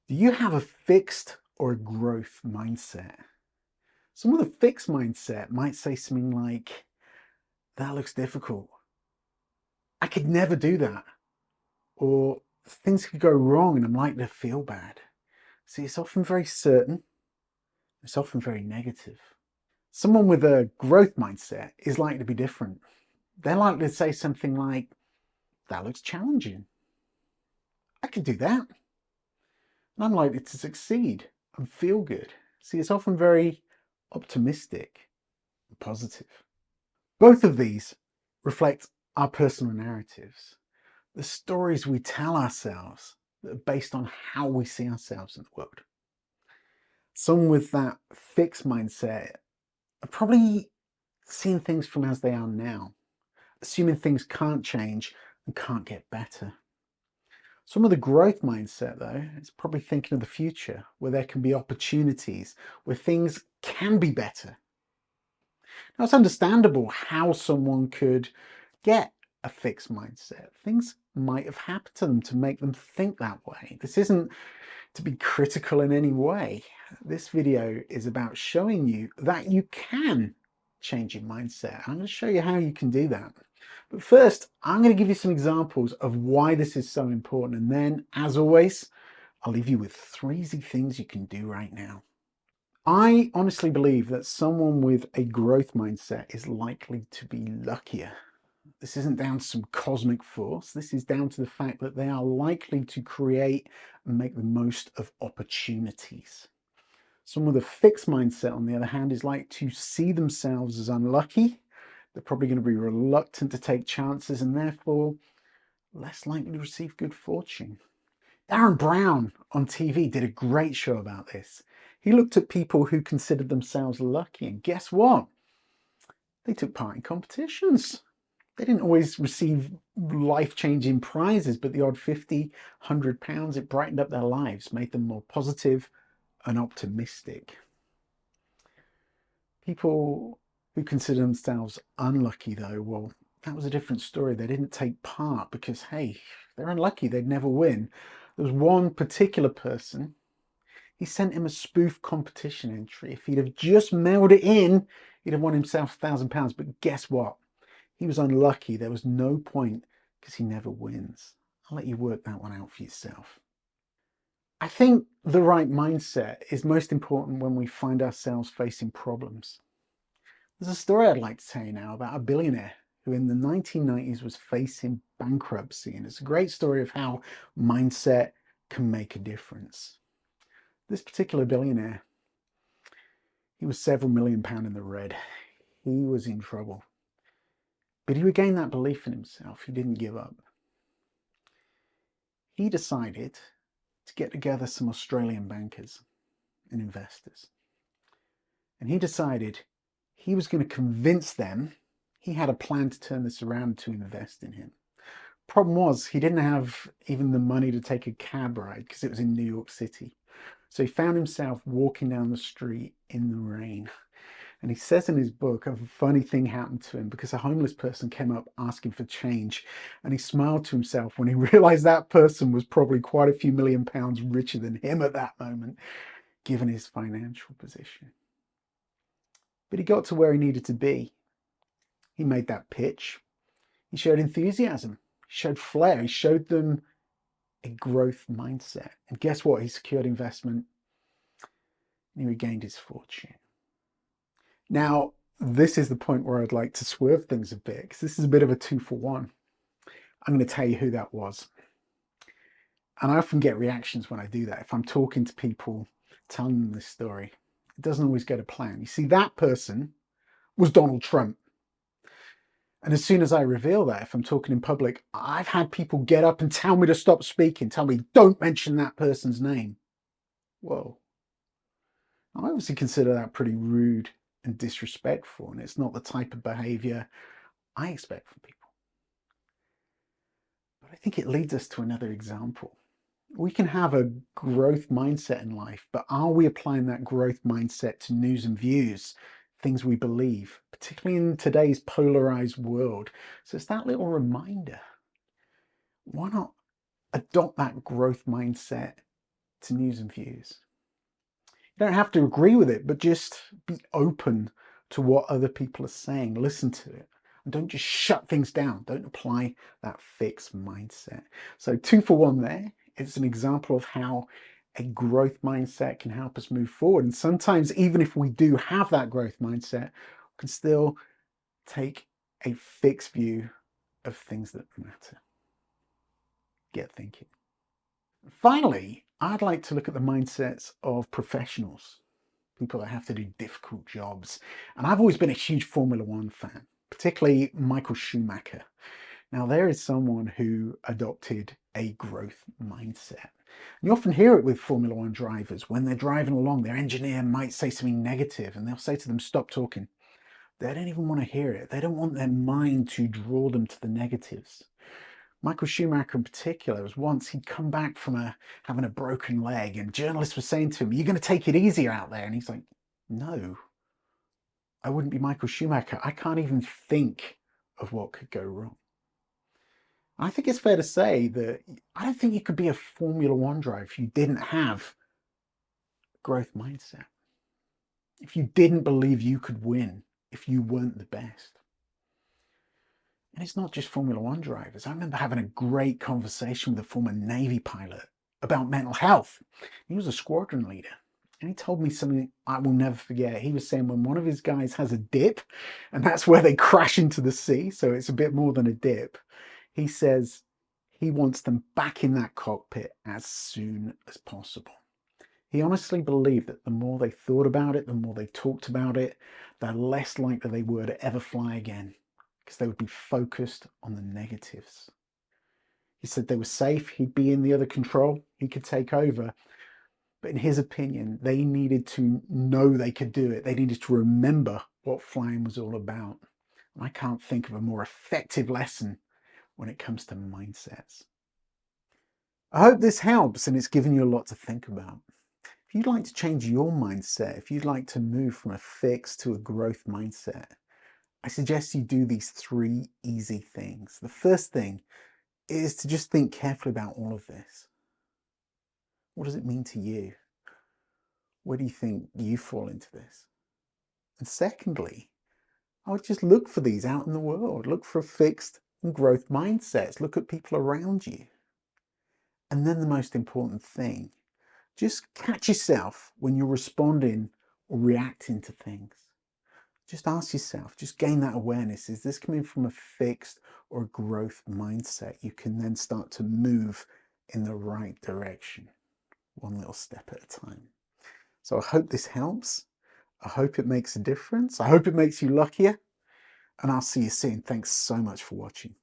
Do you have a fixed or a growth mindset? Someone with a fixed mindset might say something like, that looks difficult. I could never do that. Or things could go wrong and I'm likely to feel bad. See, it's often very certain. It's often very negative. Someone with a growth mindset is likely to be different. They're likely to say something like, that looks challenging. I could do that. And I'm likely to succeed and feel good. See, it's often very optimistic and positive. Both of these reflect our personal narratives, the stories we tell ourselves that are based on how we see ourselves in the world. Someone with that fixed mindset are probably seeing things from as they are now, assuming things can't change and can't get better. Some of the growth mindset, though, is probably thinking of the future, where there can be opportunities, where things can be better. Now, it's understandable how someone could get a fixed mindset. Things might have happened to them to make them think that way. This isn't to be critical in any way. This video is about showing you that you can change your mindset. I'm going to show you how you can do that. But first, I'm going to give you some examples of why this is so important. And then, as always, I'll leave you with 3 easy things you can do right now. I honestly believe that someone with a growth mindset is likely to be luckier. This isn't down to some cosmic force. This is down to the fact that they are likely to create and make the most of opportunities. Someone with a fixed mindset, on the other hand, is like to see themselves as unlucky. They're probably going to be reluctant to take chances and therefore less likely to receive good fortune. Darren Brown on TV did a great show about this. He looked at people who considered themselves lucky, and guess what? They took part in competitions. They didn't always receive life-changing prizes, but the odd 50, £100, it brightened up their lives, made them more positive and optimistic. People who consider themselves unlucky, though, well, that was a different story. They didn't take part because, hey, if they're unlucky, they'd never win. There was one particular person, he sent him a spoof competition entry. If he'd have just mailed it in, he'd have won himself £1,000. But guess what? He was unlucky. There was no point because he never wins. I'll let you work that one out for yourself. I think the right mindset is most important when we find ourselves facing problems. There's a story I'd like to tell you now about a billionaire who in the 1990s was facing bankruptcy. And it's a great story of how mindset can make a difference. This particular billionaire, he was several £1 million in the red. He was in trouble. But he regained that belief in himself. He didn't give up. He decided to get together some Australian bankers and investors. And he decided he was going to convince them he had a plan to turn this around to invest in him. Problem was, he didn't have even the money to take a cab ride because it was in New York City. So he found himself walking down the street in the rain. And he says in his book a funny thing happened to him because a homeless person came up asking for change. And he smiled to himself when he realized that person was probably quite a few £1 million richer than him at that moment, given his financial position. But he got to where he needed to be. He made that pitch. He showed enthusiasm. He showed flair. He showed them a growth mindset. And guess what? He secured investment and he regained his fortune. Now, this is the point where I'd like to swerve things a bit because this is a bit of a 2-for-1. I'm going to tell you who that was. And I often get reactions when I do that. If I'm talking to people, telling them this story, it doesn't always go to plan. You see, that person was Donald Trump. And as soon as I reveal that, if I'm talking in public, I've had people get up and tell me to stop speaking, tell me, don't mention that person's name. Whoa. I obviously consider that pretty rude and disrespectful, and it's not the type of behavior I expect from people. But I think it leads us to another example. We can have a growth mindset in life, but are we applying that growth mindset to news and views, things we believe, particularly in today's polarized world? So it's that little reminder. Why not adopt that growth mindset to news and views. You don't have to agree with it, but just be open to what other people are saying. Listen to it. And don't just shut things down. Don't apply that fixed mindset. So 2 for 1 there. It's an example of how a growth mindset can help us move forward. And sometimes, even if we do have that growth mindset, we can still take a fixed view of things that matter. Get thinking. Finally, I'd like to look at the mindsets of professionals, people that have to do difficult jobs. And I've always been a huge Formula One fan, particularly Michael Schumacher. Now, there is someone who adopted a growth mindset. You often hear it with Formula One drivers. When they're driving along, their engineer might say something negative and they'll say to them, stop talking. They don't even want to hear it. They don't want their mind to draw them to the negatives. Michael Schumacher in particular was once he'd come back from having a broken leg and journalists were saying to him, you're going to take it easier out there. And he's like, no, I wouldn't be Michael Schumacher. I can't even think of what could go wrong. I think it's fair to say that I don't think you could be a Formula One driver if you didn't have growth mindset. If you didn't believe you could win, if you weren't the best. And it's not just Formula One drivers. I remember having a great conversation with a former Navy pilot about mental health. He was a squadron leader. And he told me something I will never forget. He was saying when one of his guys has a dip, and that's where they crash into the sea, so it's a bit more than a dip, he says he wants them back in that cockpit as soon as possible. He honestly believed that the more they thought about it, the more they talked about it, the less likely they were to ever fly again, because they would be focused on the negatives. He said they were safe, he'd be in the other control, he could take over. But in his opinion, they needed to know they could do it. They needed to remember what flying was all about. And I can't think of a more effective lesson when it comes to mindsets. I hope this helps and it's given you a lot to think about. If you'd like to change your mindset, if you'd like to move from a fixed to a growth mindset, I suggest you do these 3 easy things. The first thing is to just think carefully about all of this. What does it mean to you? Where do you think you fall into this? And secondly, I would just look for these out in the world. Look for fixed and growth mindsets. Look at people around you. And then the most important thing, just catch yourself when you're responding or reacting to things. Just ask yourself, just gain that awareness. Is this coming from a fixed or a growth mindset? You can then start to move in the right direction, one little step at a time. So I hope this helps. I hope it makes a difference. I hope it makes you luckier. And I'll see you soon. Thanks so much for watching.